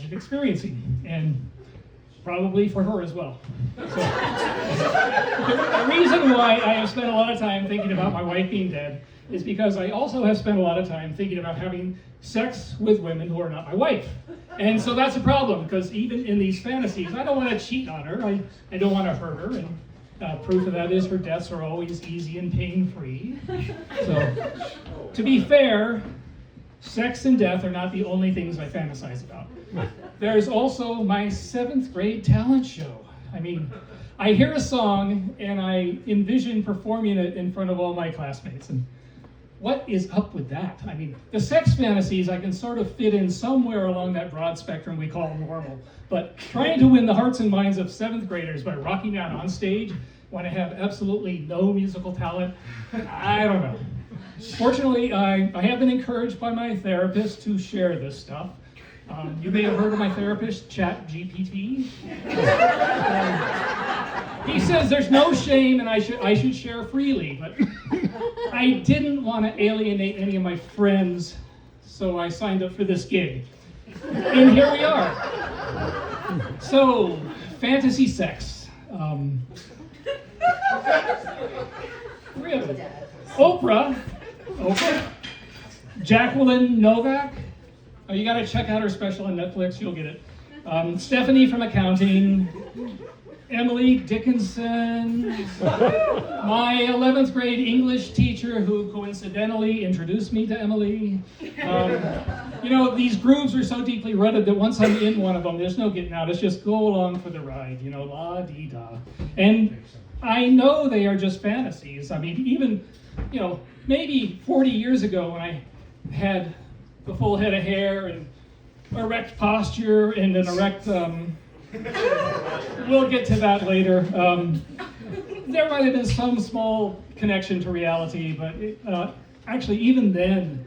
of experiencing, and probably for her as well. So, the reason why I have spent a lot of time thinking about my wife being dead is because I also have spent a lot of time thinking about having sex with women who are not my wife. And so that's a problem, because even in these fantasies, I don't want to cheat on her, I don't want to hurt her, and proof of that is her deaths are always easy and pain-free. So, to be fair, sex and death are not the only things I fantasize about. There's also my 7th grade talent show. I mean, I hear a song and I envision performing it in front of all my classmates. And what is up with that? I mean, the sex fantasies I can sort of fit in somewhere along that broad spectrum we call normal. But trying to win the hearts and minds of 7th graders by rocking out on stage when I have absolutely no musical talent, I don't know. Fortunately, I have been encouraged by my therapist to share this stuff. You may have heard of my therapist, ChatGPT. He says there's no shame and I should share freely, but I didn't want to alienate any of my friends, so I signed up for this gig. And here we are. So, fantasy sex. Really? Oprah, Jacqueline Novak. Oh, you got to check out her special on Netflix. You'll get it. Stephanie from accounting. Emily Dickinson. My 11th grade English teacher who coincidentally introduced me to Emily. You know, these grooves are so deeply rooted that once I'm in one of them, there's no getting out. It's just go along for the ride, you know, la-dee-da. And I know they are just fantasies. I mean, even, you know, maybe 40 years ago when I had the full head of hair and erect posture and an erect, we'll get to that later. There might have been some small connection to reality, but actually even then,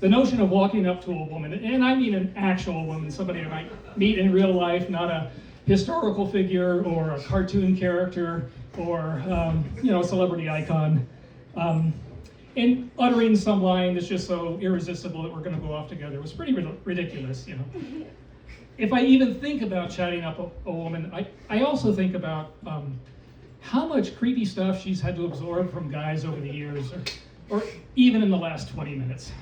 the notion of walking up to a woman, and I mean an actual woman, somebody I might meet in real life, not a historical figure or a cartoon character or you know, a celebrity icon, and uttering some line that's just so irresistible that we're going to go off together was pretty ridiculous, you know. If I even think about chatting up a woman, I also think about how much creepy stuff she's had to absorb from guys over the years, or even in the last 20 minutes.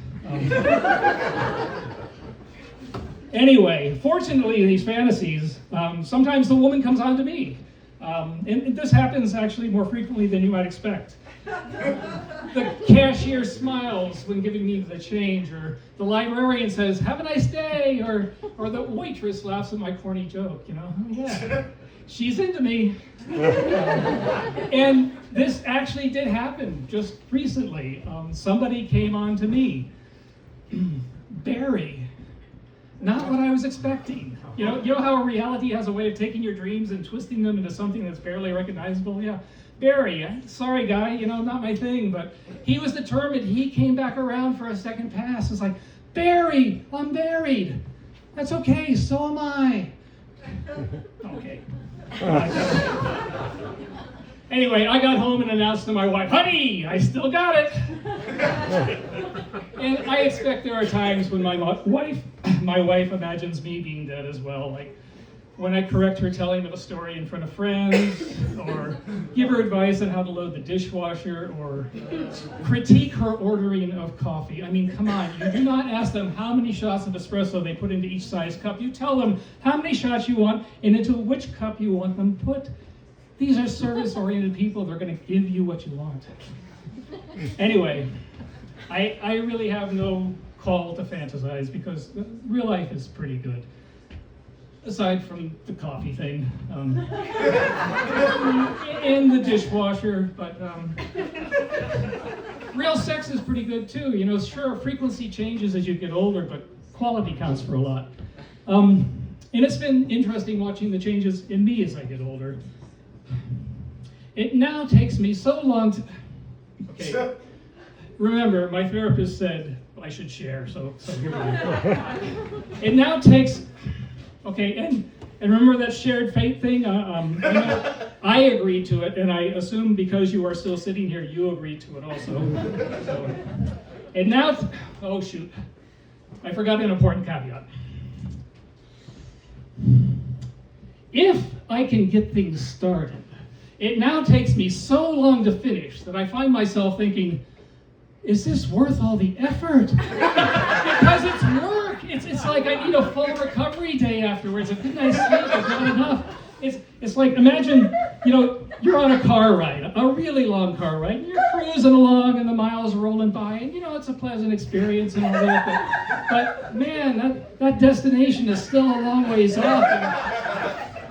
Anyway, fortunately, in these fantasies, sometimes the woman comes on to me. And this happens actually more frequently than you might expect. The cashier smiles when giving me the change, or the librarian says, "Have a nice day," or the waitress laughs at my corny joke, you know? Yeah, she's into me. And this actually did happen just recently. Somebody came on to me. Barry. Not what I was expecting. You know how reality has a way of taking your dreams and twisting them into something that's barely recognizable? Yeah. Barry, sorry guy, you know, not my thing, but he was determined. He came back around for a second pass. It's like, Barry, I'm married. That's okay, so am I. Okay. Anyway, I got home and announced to my wife, "Honey, I still got it." And I expect there are times when my wife imagines me being dead as well, like when I correct her telling of a story in front of friends, or give her advice on how to load the dishwasher, or critique her ordering of coffee. I mean, come on, you do not ask them how many shots of espresso they put into each size cup. You tell them how many shots you want and into which cup you want them put. These are service-oriented people. They're going to give you what you want. Anyway, I really have no call to fantasize because real life is pretty good. Aside from the coffee thing, and the dishwasher, but real sex is pretty good too. You know, sure, frequency changes as you get older, but quality counts for a lot. And it's been interesting watching the changes in me as I get older. It now takes me so long to... Okay, remember, my therapist said I should share, so here we go. It now takes... Okay, and remember that shared fate thing? You know, I agreed to it, and I assume because you are still sitting here, you agreed to it also. So, and now, oh shoot, I forgot an important caveat. if I can get things started, it now takes me so long to finish that I find myself thinking, is this worth all the effort? Because it's work. It's like I need a full recovery day afterwards. A good night's sleep is not enough. It's like, imagine, you're on a car ride, a really long car ride, and you're cruising along and the miles are rolling by, and it's a pleasant experience and all that, but man, that destination is still a long ways off. And,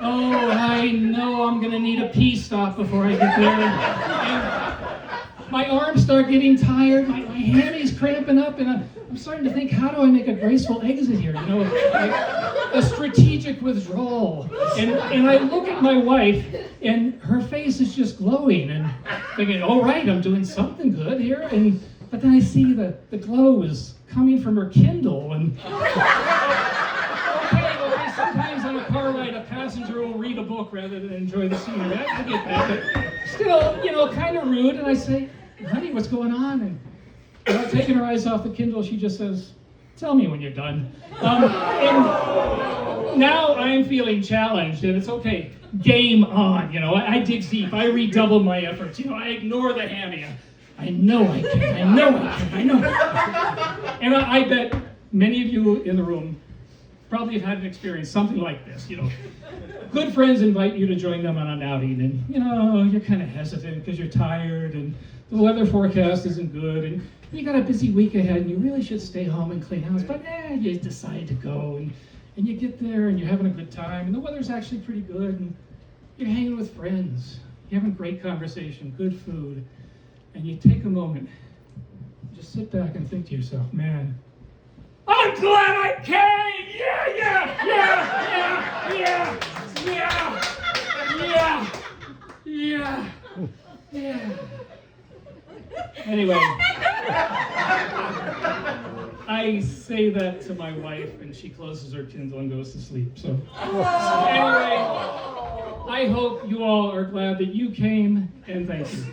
I know I'm gonna need a pee stop before I get there. And my arms start getting tired, my hammies cramping up, and I'm starting to think, how do I make a graceful exit here? Like a strategic withdrawal. And I look at my wife, and her face is just glowing, and thinking, all right, I'm doing something good here. But then I see the glow is coming from her Kindle, and sometimes on a car ride, a passenger will read a book rather than enjoy the scenery. I get that, but still, kind of rude. And I say, honey, what's going on? And without taking her eyes off the Kindle, she just says, tell me when you're done. And now I'm feeling challenged, and it's okay. Game on, I dig deep. I redouble my efforts. I ignore the hammy. I know I can. I know. And I bet many of you in the room probably have had an experience, something like this, Good friends invite you to join them on an outing, and, you're kind of hesitant because you're tired, and the weather forecast isn't good, and you got a busy week ahead, and you really should stay home and clean house, but you decide to go, and you get there, and you're having a good time, and the weather's actually pretty good, and you're hanging with friends, you're having great conversation, good food, and you take a moment, just sit back and think to yourself, man, I'm glad I came! Yeah. Anyway, I say that to my wife, and she closes her Kindle and goes to sleep. So anyway, I hope you all are glad that you came, and thank you.